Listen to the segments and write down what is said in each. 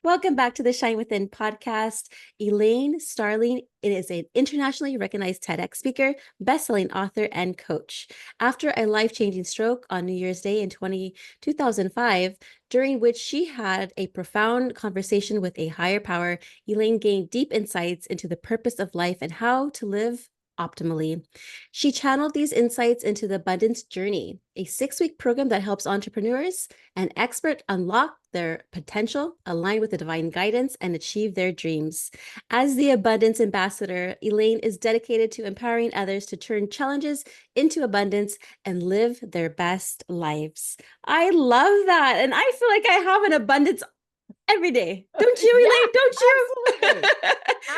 Welcome back to the Shine Within podcast. Elaine Starling is an internationally recognized TEDx speaker, best-selling author, and coach. After a life-changing stroke on New Year's Day in 2005, during which she had a profound conversation with a higher power, Elaine gained deep insights into the purpose of life and how to live optimally. She channeled these insights into the Abundance Journey, a 6-week program that helps entrepreneurs and experts unlock their potential, align with the divine guidance, and achieve their dreams. As the Abundance Ambassador, Elaine is dedicated to empowering others to turn challenges into abundance and live their best lives. I love that. And I feel like I have an abundance every day. Don't you, Elaine? Don't you? Absolutely.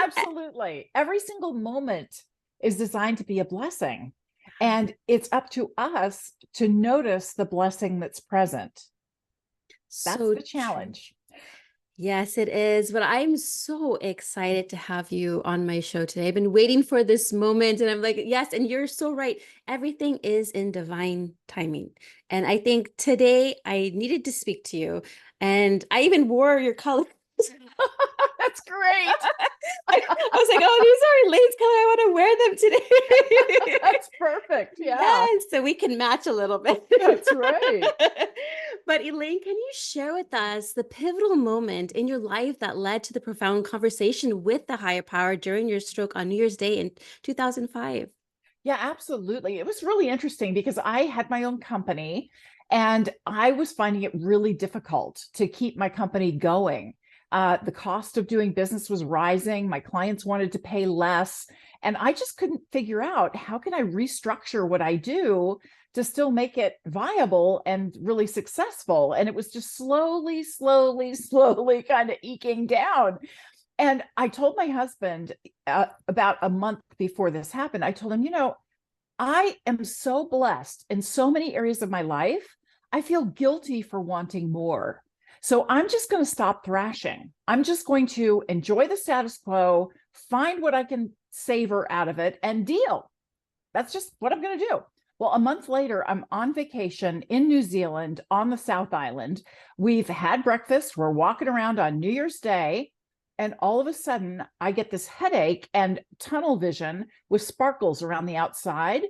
Absolutely. Every single moment is designed to be a blessing. And it's up to us to notice the blessing that's present. That's the challenge. Yes, it is. But I'm so excited to have you on my show today. I've been waiting for this moment, and I'm like, yes, and you're so right. Everything is in divine timing. And I think today I needed to speak to you. And I even wore your colors. That's great. I was like, oh, these are Elaine's color. I want to wear them today. That's perfect. Yeah. Yes, so we can match a little bit. That's right. But Elaine, can you share with us the pivotal moment in your life that led to the profound conversation with the higher power during your stroke on New Year's Day in 2005? Yeah, absolutely. It was really interesting because I had my own company and I was finding it really difficult to keep my company going. The cost of doing business was rising. My clients wanted to pay less. And I just couldn't figure out how can I restructure what I do to still make it viable and really successful. And it was just slowly kind of eking down. And I told my husband about a month before this happened, I told him, I am so blessed in so many areas of my life. I feel guilty for wanting more. So I'm just going to stop thrashing. I'm just going to enjoy the status quo, find what I can savor out of it, and deal. That's just what I'm going to do. Well, a month later, I'm on vacation in New Zealand on the South Island. We've had breakfast. We're walking around on New Year's Day. And all of a sudden, I get this headache and tunnel vision with sparkles around the outside.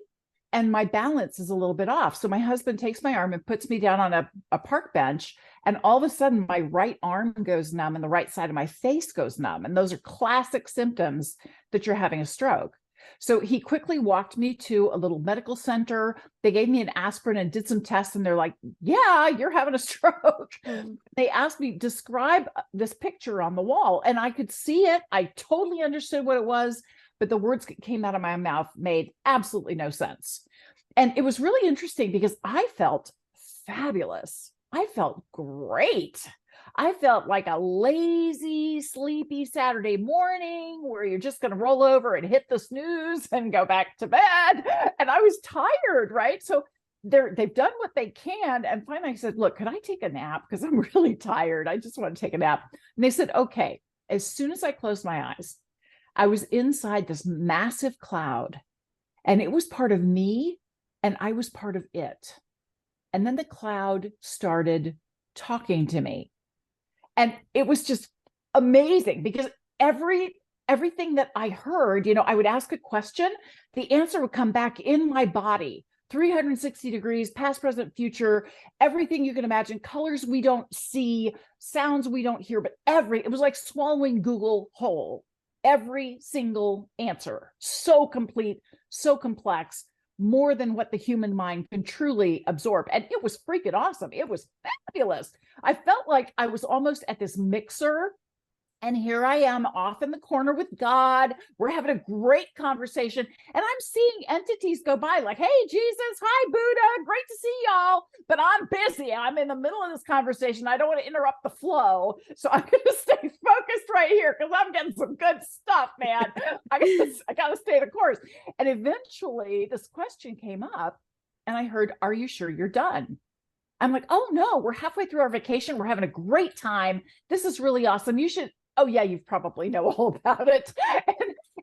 And my balance is a little bit off. So my husband takes my arm and puts me down on a park bench. And all of a sudden, my right arm goes numb and the right side of my face goes numb. And those are classic symptoms that you're having a stroke. So he quickly walked me to a little medical center. They gave me an aspirin and did some tests. And they're like, yeah, you're having a stroke. They asked me, describe this picture on the wall. And I could see it. I totally understood what it was. But the words that came out of my mouth made absolutely no sense. And it was really interesting because I felt fabulous. I felt great. I felt like a lazy, sleepy Saturday morning where you're just going to roll over and hit the snooze and go back to bed. And I was tired, right? So they've done what they can. And finally I said, look, could I take a nap? Because I'm really tired. I just want to take a nap. And they said, okay. As soon as I closed my eyes, I was inside this massive cloud and it was part of me and I was part of it. And then the cloud started talking to me. And it was just amazing because everything that I heard, I would ask a question, the answer would come back in my body, 360 degrees, past, present, future, everything you can imagine, colors we don't see, sounds we don't hear, but it was like swallowing Google whole. Every single answer, so complete, so complex, more than what the human mind can truly absorb. And it was freaking awesome. It was fabulous. I felt like I was almost at this mixer. And here I am off in the corner with God. We're having a great conversation. And I'm seeing entities go by like, hey, Jesus, hi, Buddha, great to see y'all. But I'm busy. I'm in the middle of this conversation. I don't want to interrupt the flow. So I'm going to stay focused right here because I'm getting some good stuff, man. I got to stay the course. And eventually this question came up and I heard, are you sure you're done? I'm like, oh, no, we're halfway through our vacation. We're having a great time. This is really awesome. You should. Oh, yeah, you probably know all about it.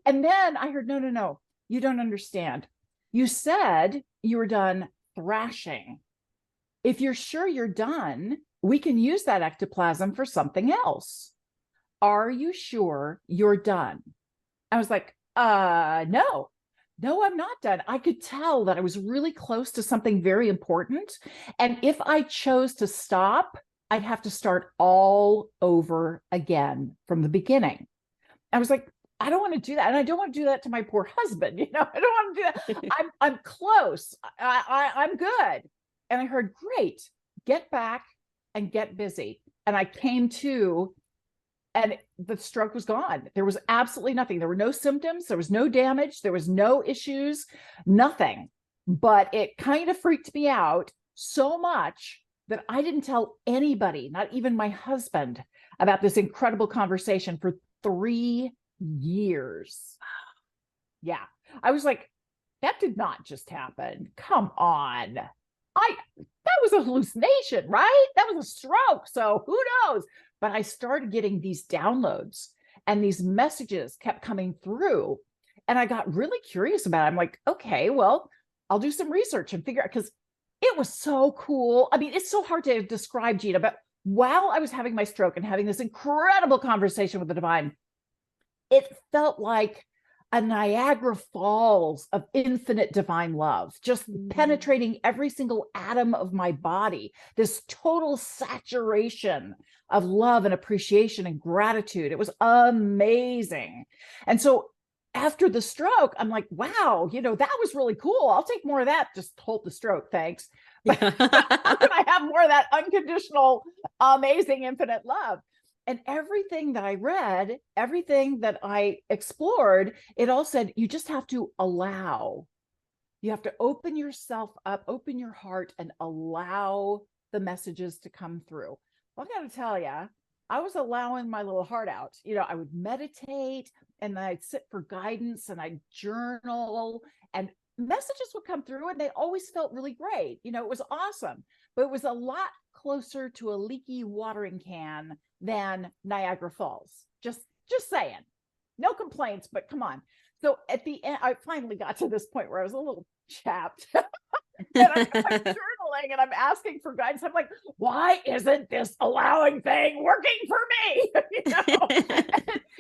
And then I heard, no, you don't understand. You said you were done thrashing. If you're sure you're done, we can use that ectoplasm for something else. are you sure you're done? I was like, no, I'm not done. I could tell that I was really close to something very important. And if I chose to stop, I'd have to start all over again from the beginning. I was like, I don't want to do that. And I don't want to do that to my poor husband. I don't want to do that. I'm close. I'm good. And I heard, great, get back and get busy. And I came to, and the stroke was gone. There was absolutely nothing. There were no symptoms. There was no damage. There was no issues, nothing. But it kind of freaked me out so much that I didn't tell anybody, not even my husband, about this incredible conversation for 3 years. Yeah. I was like, that did not just happen. Come on. That was a hallucination, right? That was a stroke. So who knows? But I started getting these downloads and these messages kept coming through. And I got really curious about it. I'm like, okay, well, I'll do some research and figure out, because it was so cool. I mean, it's so hard to describe, Gina, but while I was having my stroke and having this incredible conversation with the divine, it felt like a Niagara Falls of infinite divine love, just penetrating every single atom of my body, this total saturation of love and appreciation and gratitude. It was amazing. And so after the stroke, I'm like, wow, that was really cool. I'll take more of that. Just hold the stroke, thanks. But how can I have more of that unconditional, amazing, infinite love? And everything that I read, everything that I explored, it all said, you just have to allow. You have to open yourself up, open your heart, and allow the messages to come through. Well, I got to tell you, I was allowing my little heart out. I would meditate and then I'd sit for guidance and I'd journal, and messages would come through and they always felt really great. It was awesome, but it was a lot closer to a leaky watering can than Niagara Falls. Just saying. No complaints, but come on. So at the end, I finally got to this point where I was a little chapped. And I'm journaling and I'm asking for guidance. I'm like, why isn't this allowing thing working for me?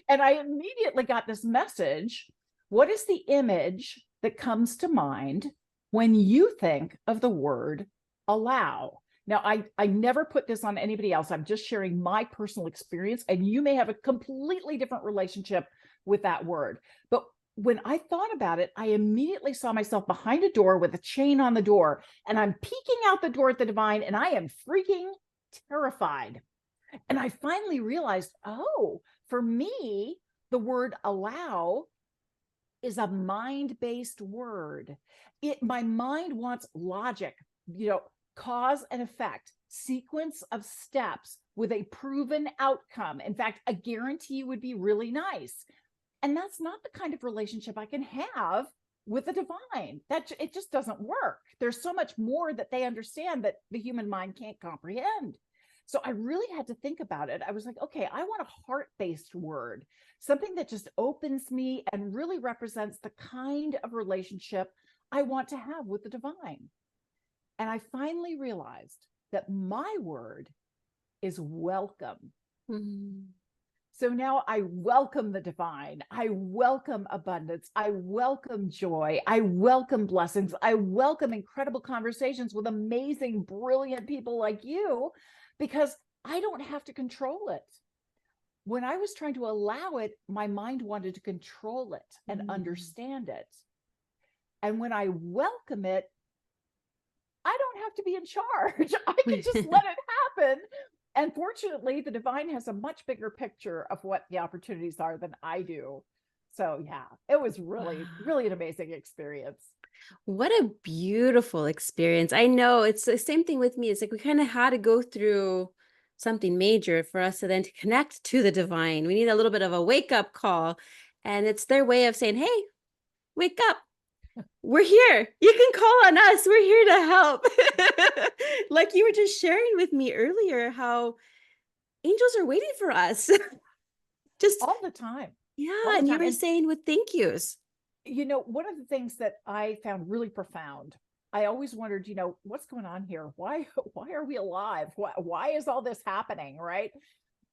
And I immediately got this message. What is the image that comes to mind when you think of the word allow? Now, I never put this on anybody else. I'm just sharing my personal experience, and you may have a completely different relationship with that word. But when I thought about it, I immediately saw myself behind a door with a chain on the door, and I'm peeking out the door at the divine, and I am freaking terrified. And I finally realized, oh, for me, the word allow is a mind-based word. My mind wants logic, cause and effect, sequence of steps with a proven outcome. In fact, a guarantee would be really nice. And that's not the kind of relationship I can have with the divine. It just doesn't work. There's so much more that they understand that the human mind can't comprehend. So I really had to think about it. I was like, okay, I want a heart-based word, something that just opens me and really represents the kind of relationship I want to have with the divine. And I finally realized that my word is welcome. Mm-hmm. So now I welcome the divine. I welcome abundance. I welcome joy. I welcome blessings. I welcome incredible conversations with amazing, brilliant people like you, because I don't have to control it. When I was trying to allow it, my mind wanted to control it and understand it. And when I welcome it, I don't have to be in charge. I can just let it happen. And fortunately, the divine has a much bigger picture of what the opportunities are than I do. So yeah, it was really, really an amazing experience. What a beautiful experience. I know it's the same thing with me. It's like we kind of had to go through something major for us to then to connect to the divine. We need a little bit of a wake up call. And it's their way of saying, hey, wake up. We're here. You can call on us. We're here to help. Like you were just sharing with me earlier how angels are waiting for us. Just all the time. Yeah. And you were saying with thank yous. One of the things that I found really profound, I always wondered, what's going on here? Why are we alive? Why is all this happening? Right.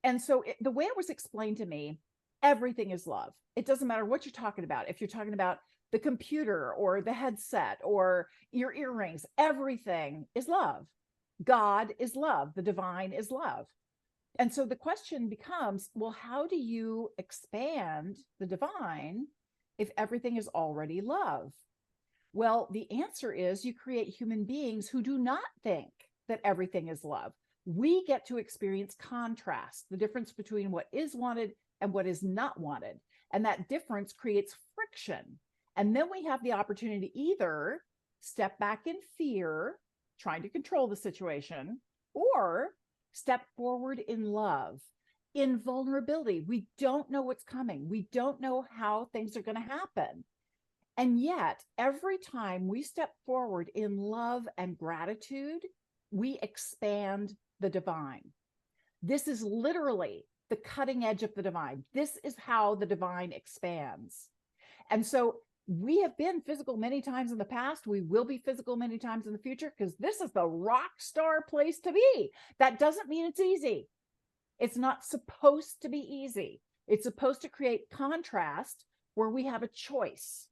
And so the way it was explained to me, everything is love. It doesn't matter what you're talking about. If you're talking about the computer or the headset or your earrings, everything is love. God is love. The divine is love. And so the question becomes, well, how do you expand the divine if everything is already love? Well, the answer is you create human beings who do not think that everything is love. We get to experience contrast, the difference between what is wanted and what is not wanted. And that difference creates friction. And then we have the opportunity to either step back in fear, trying to control the situation, or step forward in love, in vulnerability. We don't know what's coming. We don't know how things are going to happen. And yet, every time we step forward in love and gratitude, we expand the divine. This is literally the cutting edge of the divine. This is how the divine expands. And so we have been physical many times in the past. We will be physical many times in the future because this is the rock star place to be. That doesn't mean it's easy. It's not supposed to be easy. It's supposed to create contrast where we have a choice.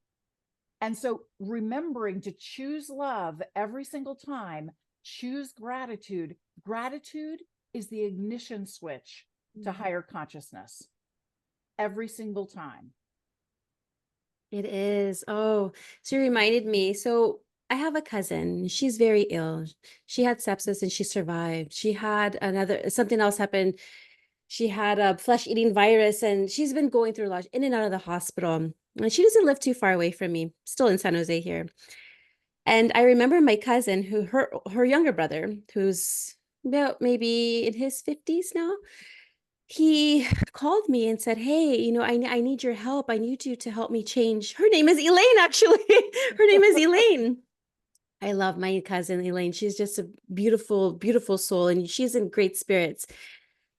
And so remembering to choose love every single time, choose gratitude. Gratitude is the ignition switch to higher consciousness every single time. It is. Oh, so you reminded me. So I have a cousin. She's very ill. She had sepsis and she survived. She had something else happen. She had a flesh-eating virus and she's been going through a lot in and out of the hospital. And she doesn't live too far away from me, still in San Jose here. And I remember my cousin, her younger brother, who's about maybe in his 50s now, he called me and said, "Hey, I need your help. I need you to help me change." Her name is Elaine, actually. Her name is Elaine. I love my cousin Elaine. She's just a beautiful, beautiful soul, and she's in great spirits.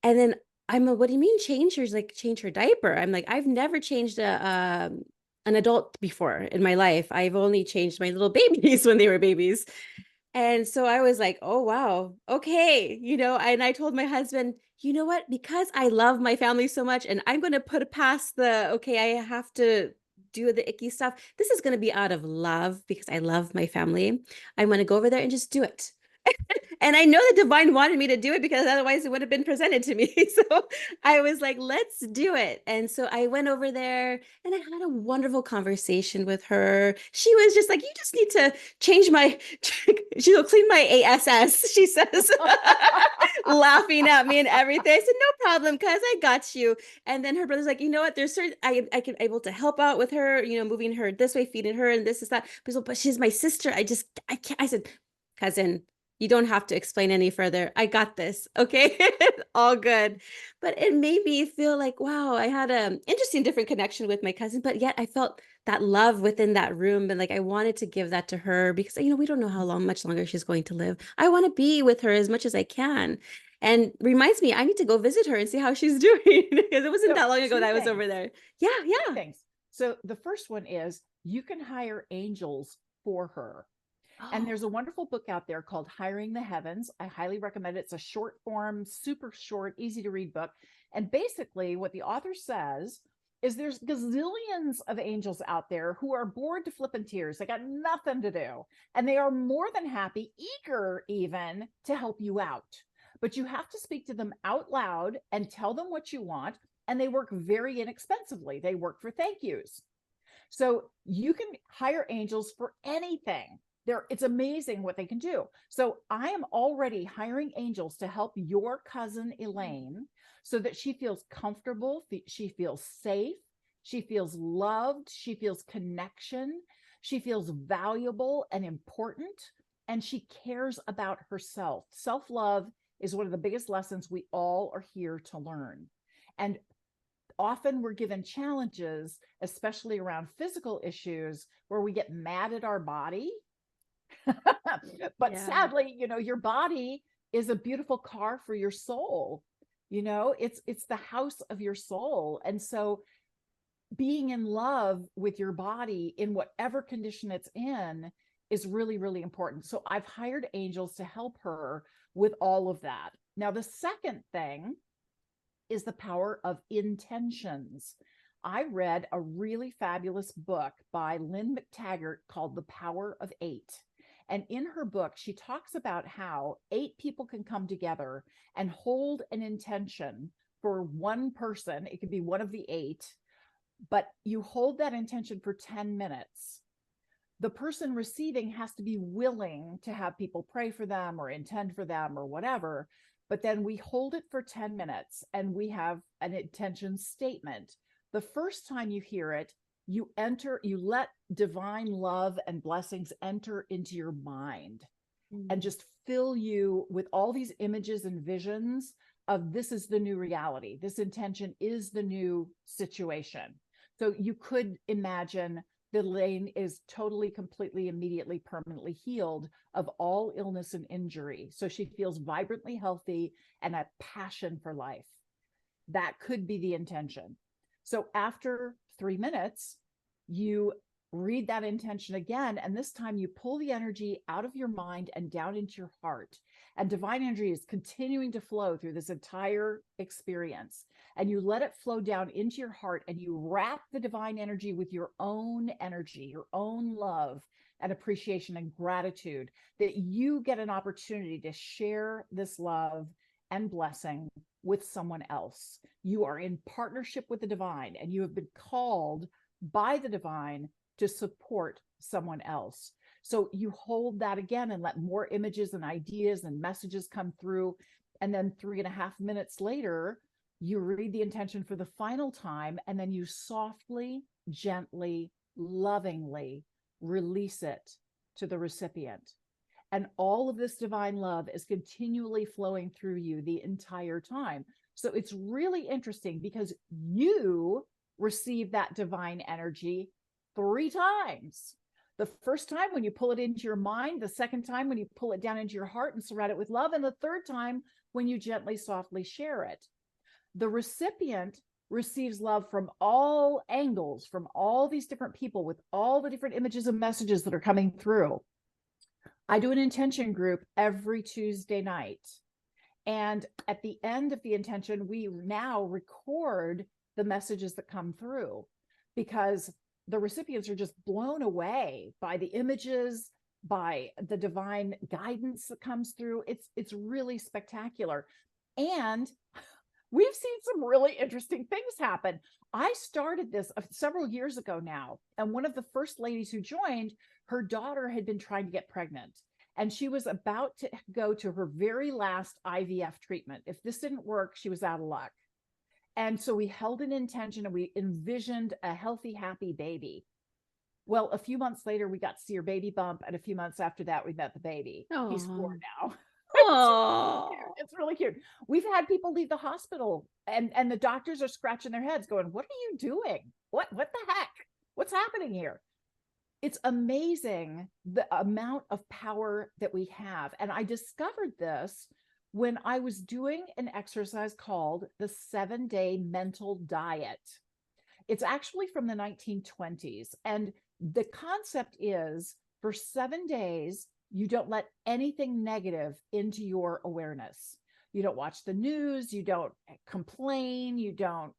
And then what do you mean change her? She's like, change her diaper. I'm like, I've never changed an adult before in my life. I've only changed my little babies when they were babies. And so I was like, oh, wow. Okay. And I told my husband, you know what? Because I love my family so much and I'm going to put past okay, I have to do the icky stuff. This is going to be out of love because I love my family. I'm going to go over there and just do it. And I know the divine wanted me to do it because otherwise it would have been presented to me. So I was like, let's do it. And so I went over there and I had a wonderful conversation with her. She was just like, you just need to change she'll clean my ASS, she says, laughing at me and everything. I said, no problem, cuz I got you. And then her brother's like, you know what? There's certain, I can able to help out with her, moving her this way, feeding her and this is that. But she's my sister. I can't. I said, cousin, you don't have to explain any further. I got this. Okay. All good. But it made me feel like, wow, I had an interesting, different connection with my cousin, but yet I felt that love within that room. And like, I wanted to give that to her because, we don't know how much longer she's going to live. I want to be with her as much as I can. And reminds me, I need to go visit her and see how she's doing because it wasn't So that long ago two that I was things, over there. Yeah. two Yeah. things. So the first one is you can hire angels for her. And Oh, there's a wonderful book out there called Hiring the Heavens. I highly recommend it. It's a short form, super short, easy to read book. And basically, what the author says is there's gazillions of angels out there who are bored to flippin' tears. They got nothing to do. And they are more than happy, eager even to help you out. But you have to speak to them out loud and tell them what you want. And they work very inexpensively. They work for thank yous. So you can hire angels for anything. It's amazing what they can do. So I am already hiring angels to help your cousin Elaine so that she feels comfortable, she feels safe, she feels loved, she feels connection, she feels valuable and important, and she cares about herself. Self-love is one of the biggest lessons we all are here to learn. And often we're given challenges, especially around physical issues, where we get mad at our body. But yeah. sadly, your body is a beautiful car for your soul. It's the house of your soul. And so being in love with your body in whatever condition it's in is really, really important. So I've hired angels to help her with all of that. Now, the second thing is the power of intentions. I read a really fabulous book by Lynn McTaggart called The Power of Eight. And in her book, she talks about how 8 people can come together and hold an intention for one person. It could be one of the 8, but you hold that intention for 10 minutes. The person receiving has to be willing to have people pray for them or intend for them or whatever. But then we hold it for 10 minutes and we have an intention statement. The first time you hear it, you let divine love and blessings enter into your mind and just fill you with all these images and visions of this is the new reality. This intention is the new situation. So you could imagine that Elaine is totally, completely, immediately, permanently healed of all illness and injury. So she feels vibrantly healthy and a passion for life. That could be the intention. So after 3 minutes, you read that intention again. And this time you pull the energy out of your mind and down into your heart. And divine energy is continuing to flow through this entire experience. And you let it flow down into your heart and you wrap the divine energy with your own energy, your own love and appreciation and gratitude that you get an opportunity to share this love and blessing with someone else. You are in partnership with the divine and you have been called by the divine to support someone else. So you hold that again and let more images and ideas and messages come through. And then 3.5 minutes later, you read the intention for the final time, and then you softly, gently, lovingly release it to the recipient. And all of this divine love is continually flowing through you the entire time. So it's really interesting because you receive that divine energy 3 times. The first time when you pull it into your mind, the second time when you pull it down into your heart and surround it with love, and the third time when you gently, softly share it. The recipient receives love from all angles, from all these different people with all the different images and messages that are coming through. I do an intention group every Tuesday night. And at the end of the intention, we now record the messages that come through because the recipients are just blown away by the images, by the divine guidance that comes through. It's really spectacular. And we've seen some really interesting things happen. I started this several years ago now. And one of the first ladies who joined, her daughter had been trying to get pregnant. And she was about to go to her very last IVF treatment. If this didn't work, she was out of luck. And so we held an intention and we envisioned a healthy, happy baby. Well, a few months later, we got to see her baby bump. And a few months after that, we met the baby. Aww. He's 4 now. Oh, It's really cute. We've had people leave the hospital and the doctors are scratching their heads going, what are you doing? What the heck? What's happening here? It's amazing the amount of power that we have. And I discovered this when I was doing an exercise called the 7-day mental diet. It's actually from the 1920s. And the concept is for 7 days, you don't let anything negative into your awareness. You don't watch the news. You don't complain. You don't,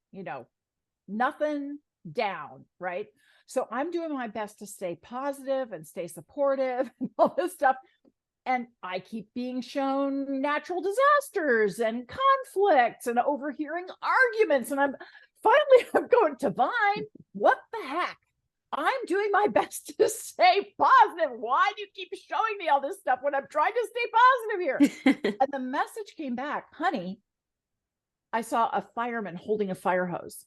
nothing down, right? So I'm doing my best to stay positive and stay supportive and all this stuff. And I keep being shown natural disasters and conflicts and overhearing arguments. And I'm going, divine, what the heck? I'm doing my best to stay positive. Why do you keep showing me all this stuff when I'm trying to stay positive here? And the message came back, honey, I saw a fireman holding a fire hose.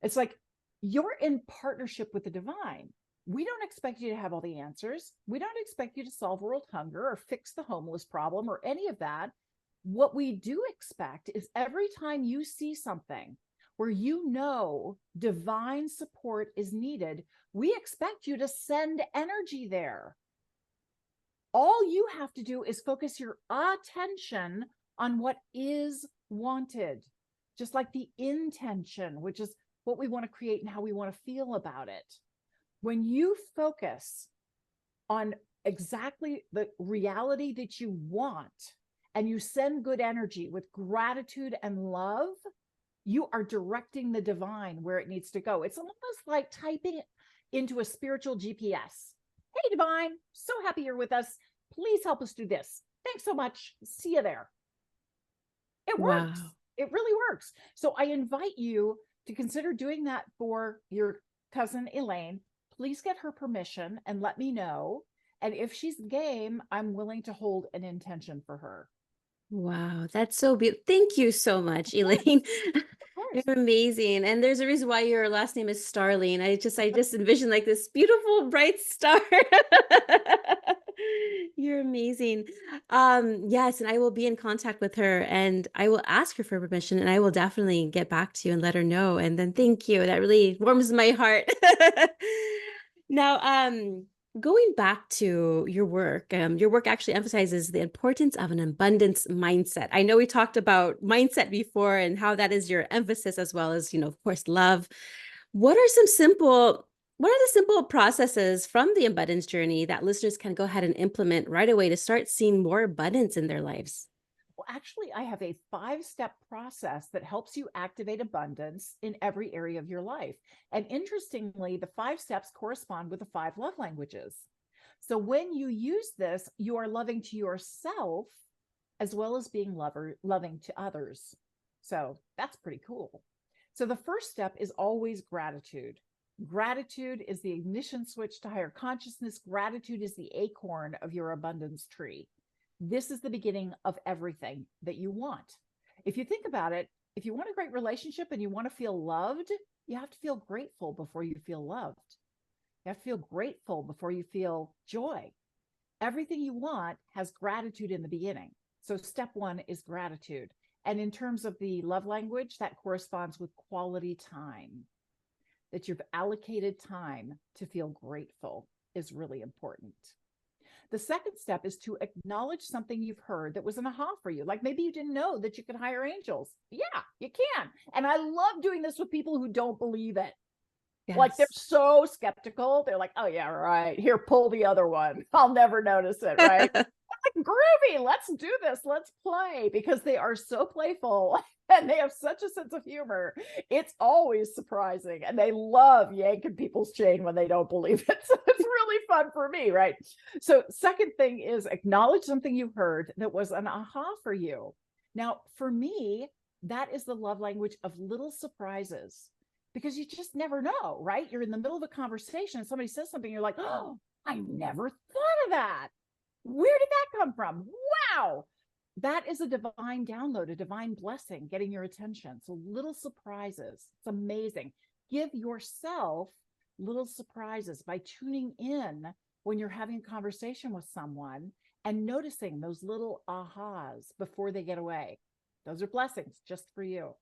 It's like, you're in partnership with the divine. We don't expect you to have all the answers. We don't expect you to solve world hunger or fix the homeless problem or any of that. What we do expect is every time you see something where divine support is needed, we expect you to send energy there. All you have to do is focus your attention on what is wanted, just like the intention, which is what we want to create and how we want to feel about it. When you focus on exactly the reality that you want and you send good energy with gratitude and love, You are directing the divine where it needs to go. It's almost like typing into a spiritual GPS. Hey, divine, so happy you're with us. Please help us do this. Thanks so much. See you there. It works. Wow. It really works. So I invite you to consider doing that for your cousin Elaine. Please get her permission and let me know. And if she's game, I'm willing to hold an intention for her. Wow, that's so beautiful. Thank you so much, Of course, Elaine. of course. You're amazing. And there's a reason why your last name is Starling. I just envisioned like this beautiful bright star. You're amazing. Yes, and I will be in contact with her and I will ask her for permission and I will definitely get back to you and let her know. And then thank you. That really warms my heart. Now, going back to your work actually emphasizes the importance of an abundance mindset. I know we talked about mindset before and how that is your emphasis, as well as, of course, love. What are the simple processes from the abundance journey that listeners can go ahead and implement right away to start seeing more abundance in their lives? Well, actually, I have a 5-step process that helps you activate abundance in every area of your life. And interestingly, the 5 steps correspond with the 5 love languages. So when you use this, you are loving to yourself as well as being loving to others. So that's pretty cool. So the first step is always gratitude. Gratitude is the ignition switch to higher consciousness. Gratitude is the acorn of your abundance tree. This is the beginning of everything that you want. If you think about it, if you want a great relationship and you want to feel loved, you have to feel grateful before you feel loved. You have to feel grateful before you feel joy. Everything you want has gratitude in the beginning. So step 1 is gratitude. And in terms of the love language, that corresponds with quality time. That you've allocated time to feel grateful is really important. The second step is to acknowledge something you've heard that was an aha for you. Like maybe you didn't know that you could hire angels. Yeah, you can. And I love doing this with people who don't believe it. Like they're Yes. so skeptical. They're like, oh, yeah, right. Here, pull the other one. I'll never notice it. Right. Like, groovy. Let's do this. Let's play, because they are so playful and they have such a sense of humor. It's always surprising. And they love yanking people's chain when they don't believe it. So it's really fun for me. Right. So, second thing is acknowledge something you heard that was an aha for you. Now, for me, that is the love language of little surprises, because you just never know, right? You're in the middle of a conversation and somebody says something, you're like, oh, I never thought of that. Where did that come from? Wow. That is a divine download, a divine blessing getting your attention. So little surprises. It's amazing. Give yourself little surprises by tuning in when you're having a conversation with someone and noticing those little ahas before they get away. Those are blessings just for you.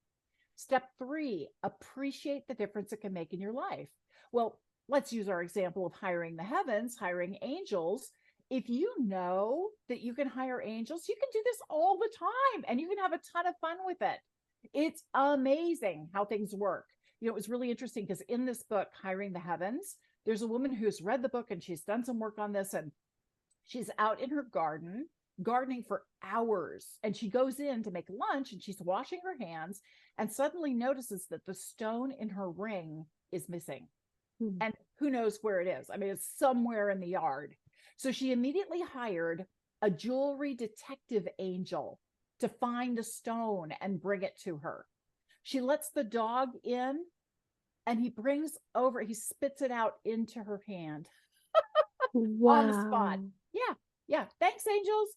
Step 3, appreciate the difference it can make in your life. Well, let's use our example of hiring the heavens, hiring angels. If you know that you can hire angels, you can do this all the time and you can have a ton of fun with it. It's amazing how things work. It was really interesting because in this book, Hiring the Heavens, there's a woman who's read the book and she's done some work on this, and she's out in her garden gardening for hours, and she goes in to make lunch and she's washing her hands and suddenly notices that the stone in her ring is missing, Hmm. and who knows where it is. I mean, it's somewhere in the yard. So she immediately hired a jewelry detective angel to find the stone and bring it to her. She lets the dog in and he spits it out into her hand on the spot. Wow. Yeah, yeah. Thanks, angels.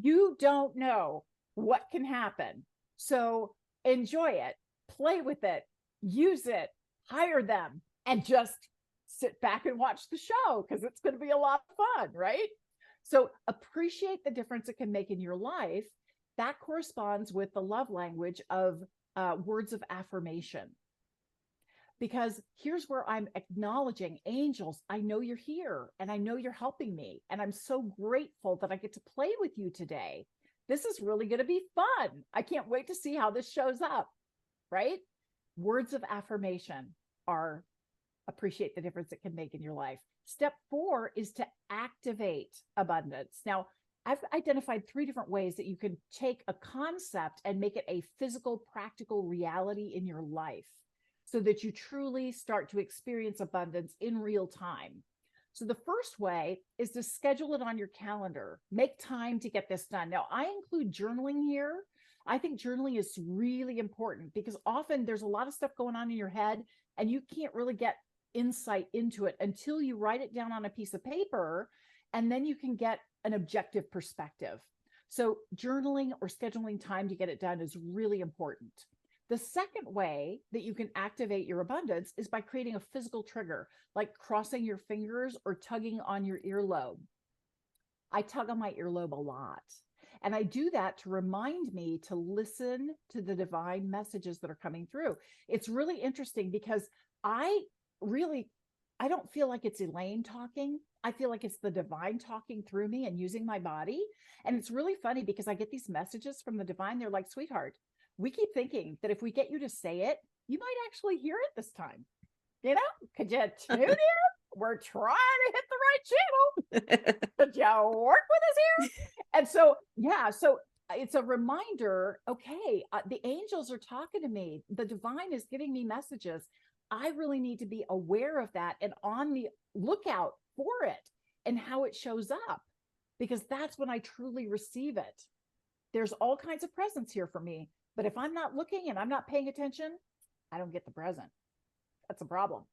You don't know what can happen. So enjoy it, play with it, use it, hire them, and just sit back and watch the show because it's going to be a lot of fun, right? So appreciate the difference it can make in your life. That corresponds with the love language of words of affirmation. Because here's where I'm acknowledging, angels, I know you're here and I know you're helping me. And I'm so grateful that I get to play with you today. This is really going to be fun. I can't wait to see how this shows up, right? Words of affirmation are appreciate the difference it can make in your life. Step 4 is to activate abundance. Now, I've identified 3 different ways that you can take a concept and make it a physical, practical reality in your life so that you truly start to experience abundance in real time. So the first way is to schedule it on your calendar. Make time to get this done. Now, I include journaling here. I think journaling is really important because often there's a lot of stuff going on in your head and you can't really get insight into it until you write it down on a piece of paper, and then you can get an objective perspective. So journaling or scheduling time to get it done is really important. The second way that you can activate your abundance is by creating a physical trigger, like crossing your fingers or tugging on your earlobe. I tug on my earlobe a lot. And I do that to remind me to listen to the divine messages that are coming through. It's really interesting because I don't feel like it's Elaine talking. I feel like it's the divine talking through me and using my body. And it's really funny because I get these messages from the divine. They're like, sweetheart, we keep thinking that if we get you to say it, you might actually hear it this time. You know, could you tune in? We're trying to hit the right channel. Could you work with us here? And so, yeah, so it's a reminder. Okay, the angels are talking to me. The divine is giving me messages. I really need to be aware of that and on the lookout for it and how it shows up, because that's when I truly receive it. There's all kinds of presents here for me, but if I'm not looking and I'm not paying attention, I don't get the present. That's a problem.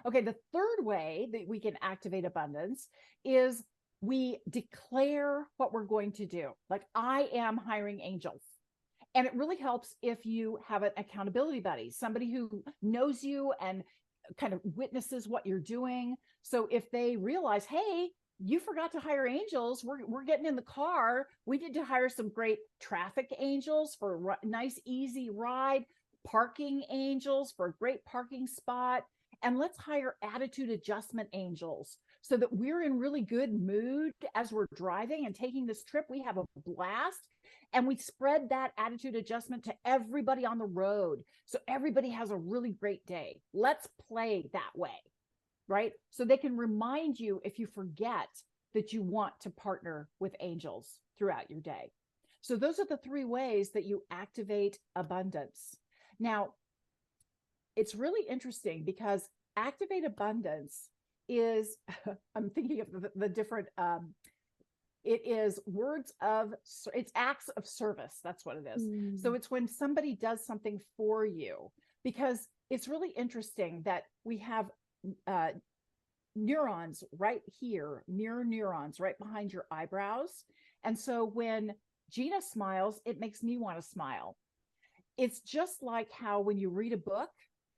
Okay, the third way that we can activate abundance is we declare what we're going to do. Like, I am hiring angels. And it really helps if you have an accountability buddy, somebody who knows you and kind of witnesses what you're doing. So if they realize, hey, you forgot to hire angels, we're getting in the car. We need to hire some great traffic angels for a nice, easy ride, parking angels for a great parking spot. And let's hire attitude adjustment angels so that we're in really good mood as we're driving and taking this trip. We have a blast. And we spread that attitude adjustment to everybody on the road. So everybody has a really great day. Let's play that way, right? So they can remind you if you forget that you want to partner with angels throughout your day. So those are the 3 ways that you activate abundance. Now, it's really interesting because activate abundance is, I'm thinking of the different, it is it's acts of service. That's what it is. So it's when somebody does something for you, because it's really interesting that we have neurons right here, mirror neurons right behind your eyebrows. And so when Gina smiles, it makes me want to smile. It's just like how when you read a book,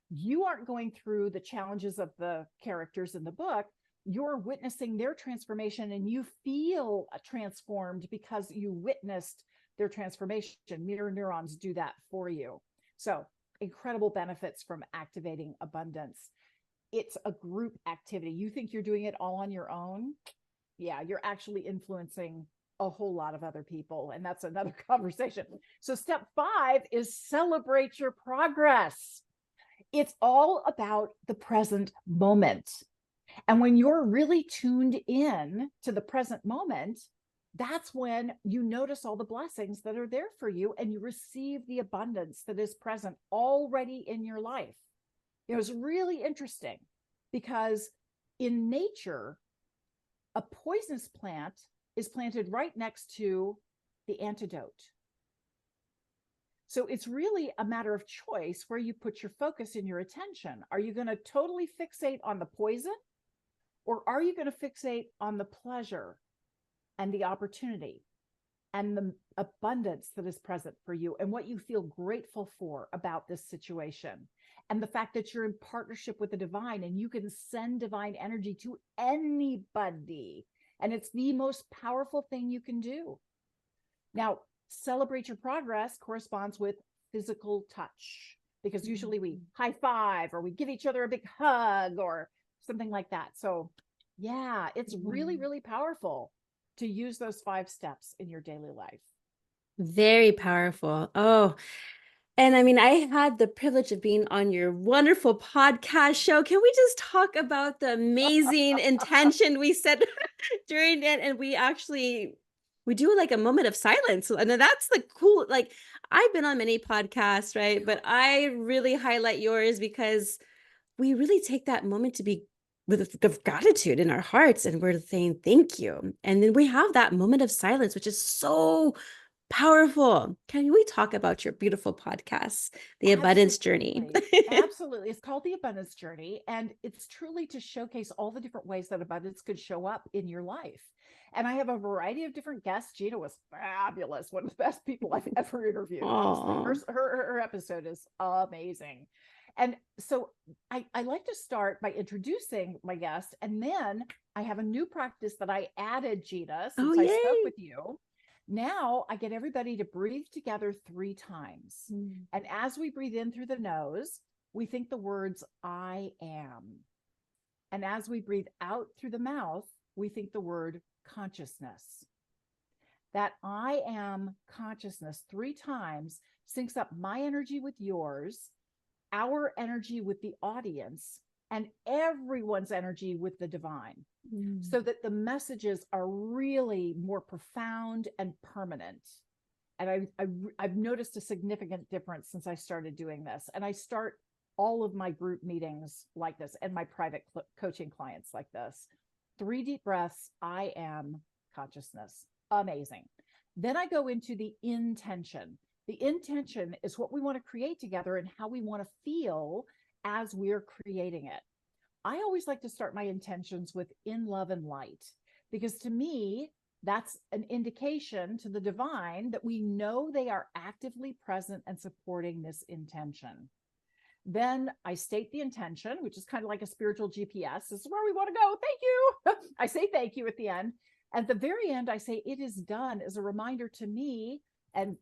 you aren't going through the challenges of the characters in the book. You're witnessing their transformation and you feel transformed because you witnessed their transformation. Mirror neurons do that for you. So incredible benefits from activating abundance. It's a group activity. You think you're doing it all on your own? Yeah, you're actually influencing a whole lot of other people. And that's another conversation. So step 5 is celebrate your progress. It's all about the present moment. And when you're really tuned in to the present moment, that's when you notice all the blessings that are there for you and you receive the abundance that is present already in your life. It was really interesting because in nature, a poisonous plant is planted right next to the antidote. So it's really a matter of choice where you put your focus and your attention. Are you going to totally fixate on the poison, or are you going to fixate on the pleasure and the opportunity and the abundance that is present for you and what you feel grateful for about this situation? And the fact that you're in partnership with the divine and you can send divine energy to anybody. And it's the most powerful thing you can do. Now, celebrate your progress corresponds with physical touch, because usually we high five or we give each other a big hug or something like that. So yeah, it's really, really powerful to use those 5 steps in your daily life. Very powerful. Oh, and I mean, I had the privilege of being on your wonderful podcast show. Can we just talk about the amazing intention we set during it? And we we do like a moment of silence. And then that's the cool, like I've been on many podcasts, right? But I really highlight yours because we really take that moment to be with gratitude in our hearts and we're saying thank you. And then we have that moment of silence, which is so powerful. Can we talk about your beautiful podcast, The Abundance Journey? Absolutely. Absolutely. It's called The Abundance Journey, and it's truly to showcase all the different ways that abundance could show up in your life. And I have a variety of different guests. Gina was fabulous, one of the best people I've ever interviewed. Honestly, Oh, her episode is amazing. And so I like to start by introducing my guest, and then I have a new practice that I added, Gina, oh, since I spoke yay. with you. Now I get everybody to breathe together 3 times. Mm. And as we breathe in through the nose, we think the words I am. And as we breathe out through the mouth, we think the word consciousness. That I am consciousness 3 times syncs up my energy with yours, our energy with the audience, and everyone's energy with the divine, Mm. so that the messages are really more profound and permanent. And I've noticed a significant difference since I started doing this. And I start all of my group meetings like this and my private coaching clients like this. 3 deep breaths. I am consciousness. Amazing. Then I go into the intention. The intention is what we want to create together and how we want to feel as we're creating it. I always like to start my intentions with in love and light, because to me, that's an indication to the divine that we know they are actively present and supporting this intention. Then I state the intention, which is kind of like a spiritual GPS. This is where we want to go. Thank you. I say thank you at the end. At the very end, I say it is done as a reminder to me and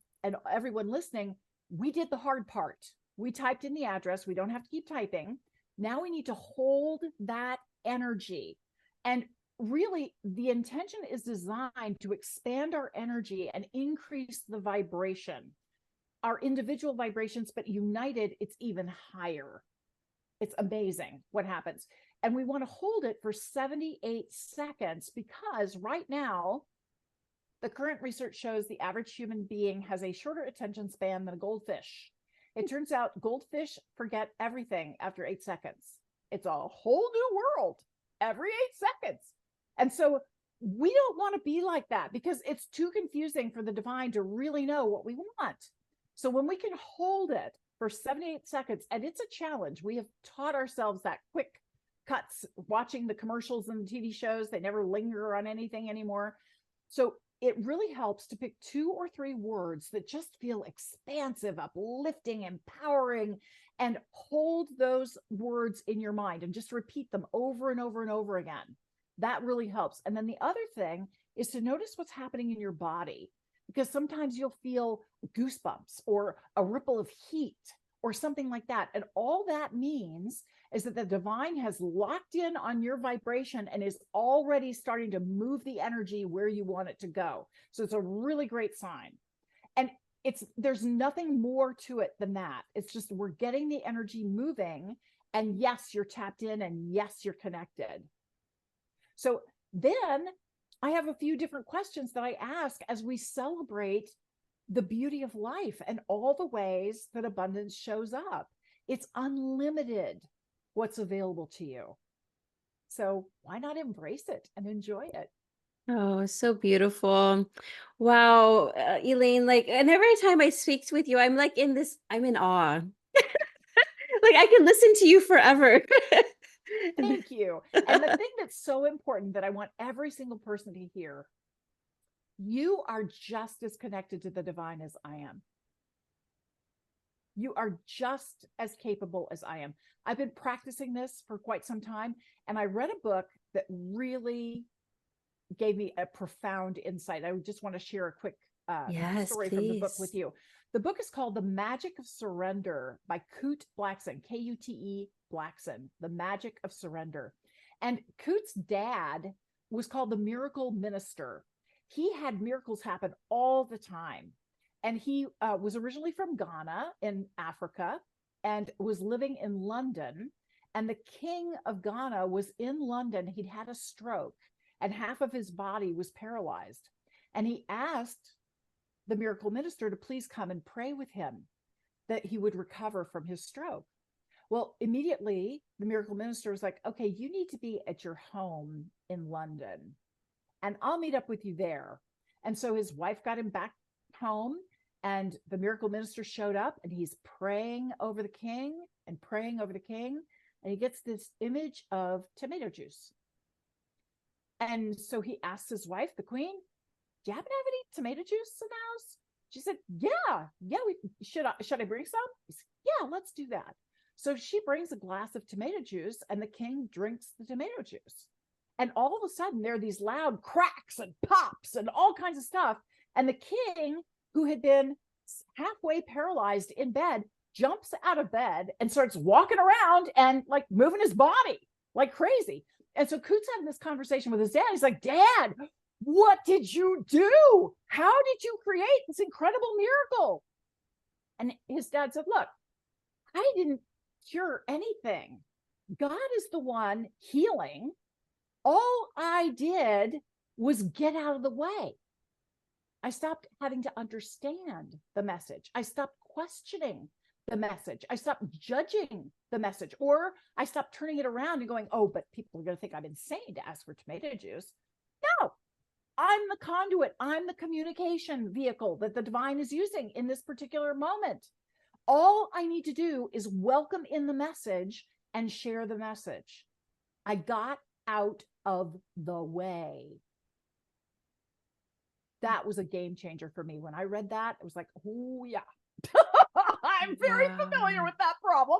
everyone listening. We did the hard part. We typed in the address. We don't have to keep typing. Now we need to hold that energy. And really, the intention is designed to expand our energy and increase the vibration, our individual vibrations, but united, it's even higher. It's amazing what happens. And we want to hold it for 78 seconds because right now, the current research shows the average human being has a shorter attention span than a goldfish. It turns out goldfish forget everything after 8 seconds. It's a whole new world every 8 seconds. And so we don't want to be like that because it's too confusing for the divine to really know what we want. So when we can hold it for 78 seconds, and it's a challenge, we have taught ourselves that quick cuts, watching the commercials and the TV shows, they never linger on anything anymore. So it really helps to pick 2 or 3 words that just feel expansive, uplifting, empowering, and hold those words in your mind and just repeat them over and over and over again. That really helps. And then the other thing is to notice what's happening in your body, because sometimes you'll feel goosebumps or a ripple of heat or something like that. And all that means is that the divine has locked in on your vibration and is already starting to move the energy where you want it to go. So it's a really great sign. And there's nothing more to it than that. It's just we're getting the energy moving, and yes, you're tapped in, and yes, you're connected. So then I have a few different questions that I ask as we celebrate the beauty of life and all the ways that abundance shows up. It's unlimited what's available to you. So why not embrace it and enjoy it? Oh, so beautiful. Wow, Elaine, like, and every time I speak with you, I'm in awe. Like I can listen to you forever. Thank you. And the thing that's so important that I want every single person to hear, you are just as connected to the divine as I am. You are just as capable as I am. I've been practicing this for quite some time, and I read a book that really gave me a profound insight. I just want to share a quick Yes, story from the book please. with you. The book is called The Magic of Surrender by Kute Blackson, Kute Blackson, The Magic of Surrender. And Kute's dad was called the Miracle Minister. He had miracles happen all the time. And he was originally from Ghana in Africa and was living in London. And the king of Ghana was in London. He'd had a stroke and half of his body was paralyzed. And he asked the miracle minister to please come and pray with him that he would recover from his stroke. Well, immediately the miracle minister was like, okay, you need to be at your home in London and I'll meet up with you there. And so his wife got him back home, and the miracle minister showed up and he's praying over the king and praying over the king. And he gets this image of tomato juice. And so he asks his wife, the queen, do you happen to have any tomato juice in the house? She said, yeah, should I bring some? He said, yeah, let's do that. So she brings a glass of tomato juice and the king drinks the tomato juice. And all of a sudden there are these loud cracks and pops and all kinds of stuff. And the king, who had been halfway paralyzed in bed, jumps out of bed and starts walking around and like moving his body like crazy. And so Kute's having this conversation with his dad. He's like, Dad, what did you do? How did you create this incredible miracle? And his dad said, look, I didn't cure anything. God is the one healing. All I did was get out of the way. I stopped having to understand the message. I stopped questioning the message. I stopped judging the message, or I stopped turning it around and going, oh, but people are going to think I'm insane to ask for tomato juice. No, I'm the conduit. I'm the communication vehicle that the divine is using in this particular moment. All I need to do is welcome in the message and share the message. I got out of the way. That was a game changer for me. When I read that, it was like, oh yeah, I'm very familiar with that problem.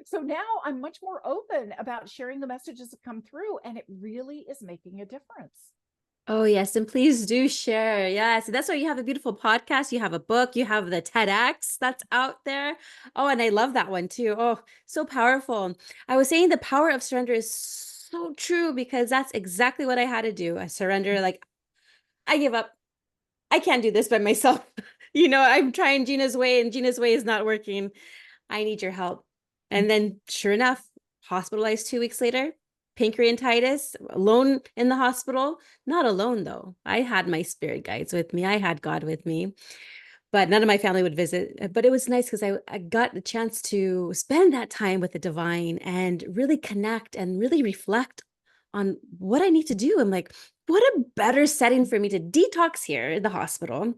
So now I'm much more open about sharing the messages that come through, and it really is making a difference. Oh, yes. And please do share. Yes. That's why you have a beautiful podcast. You have a book. You have the TEDx that's out there. Oh, and I love that one too. Oh, so powerful. I was saying the power of surrender is so true because that's exactly what I had to do. I surrender. Like, I give up. I can't do this by myself. I'm trying Gina's way and Gina's way is not working. I need your help. And then sure enough, hospitalized 2 weeks later, pancreatitis, alone in the hospital. Not alone though. I had my spirit guides with me. I had God with me, but none of my family would visit. But it was nice because I got the chance to spend that time with the divine and really connect and really reflect on what I need to do. I'm like, what a better setting for me to detox here in the hospital,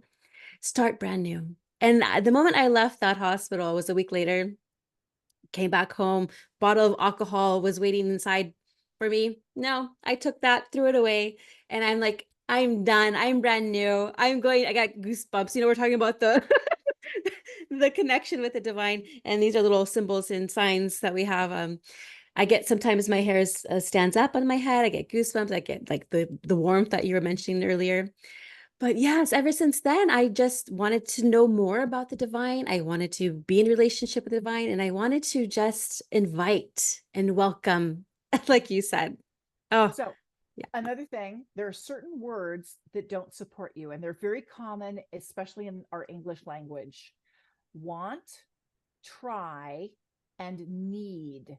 start brand new. And the moment I left that hospital was a week later, came back home, bottle of alcohol was waiting inside for me. No, I took that, threw it away. And I'm like, I'm done. I'm brand new. I got goosebumps. We're talking about the the connection with the divine. And these are little symbols and signs that we have. I get sometimes my hair stands up on my head. I get goosebumps. I get like the warmth that you were mentioning earlier. But yes, ever since then, I just wanted to know more about the divine. I wanted to be in relationship with the divine, and I wanted to just invite and welcome, like you said. Oh, So yeah. another thing, there are certain words that don't support you, and they're very common, especially in our English language. Want, try, and need.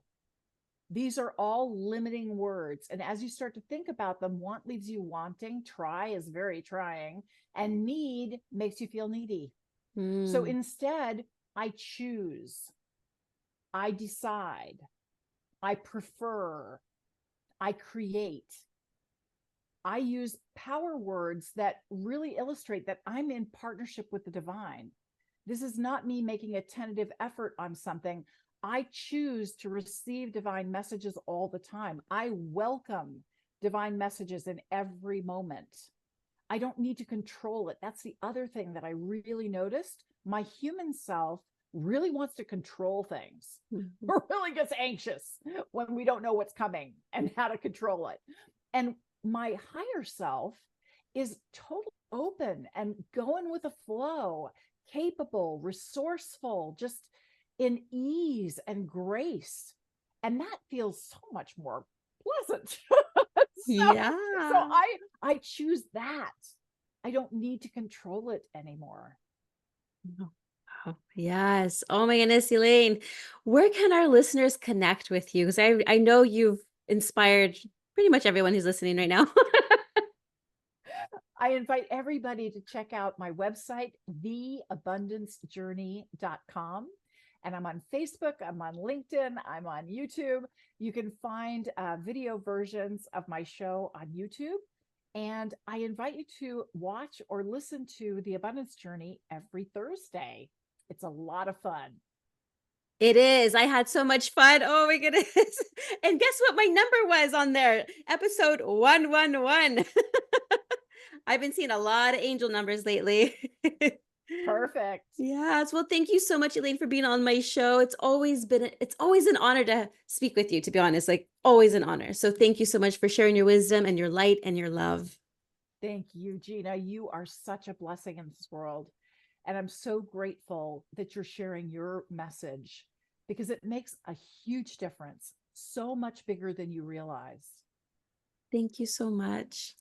These are all limiting words. And as you start to think about them, want leaves you wanting, try is very trying, and need makes you feel needy. So Mm. instead, I choose, I decide, I prefer, I create. I use power words that really illustrate that I'm in partnership with the divine. This is not me making a tentative effort on something. I choose to receive divine messages all the time. I welcome divine messages in every moment. I don't need to control it. That's the other thing that I really noticed. My human self really wants to control things, Mhm. or really gets anxious when we don't know what's coming and how to control it. And my higher self is totally open and going with the flow, capable, resourceful, just in ease and grace. And that feels so much more pleasant. So Yeah. I choose that. I don't need to control it anymore. Oh, wow. Yes. Oh my goodness, Elaine. Where can our listeners connect with you? Because I know you've inspired pretty much everyone who's listening right now. I invite everybody to check out my website, theabundancejourney.com. And I'm on Facebook, I'm on LinkedIn, I'm on YouTube. You can find video versions of my show on YouTube. And I invite you to watch or listen to The Abundance Journey every Thursday. It's a lot of fun. It is. I had so much fun. Oh my goodness. And guess what my number was on there? Episode 111. I've been seeing a lot of angel numbers lately. Perfect. Yes. Well, thank you so much, Elaine, for being on my show. It's always an honor to speak with you, to be honest, like always an honor. So thank you so much for sharing your wisdom and your light and your love. Thank you, Gina. You are such a blessing in this world. And I'm so grateful that you're sharing your message because it makes a huge difference, so much bigger than you realize. Thank you so much.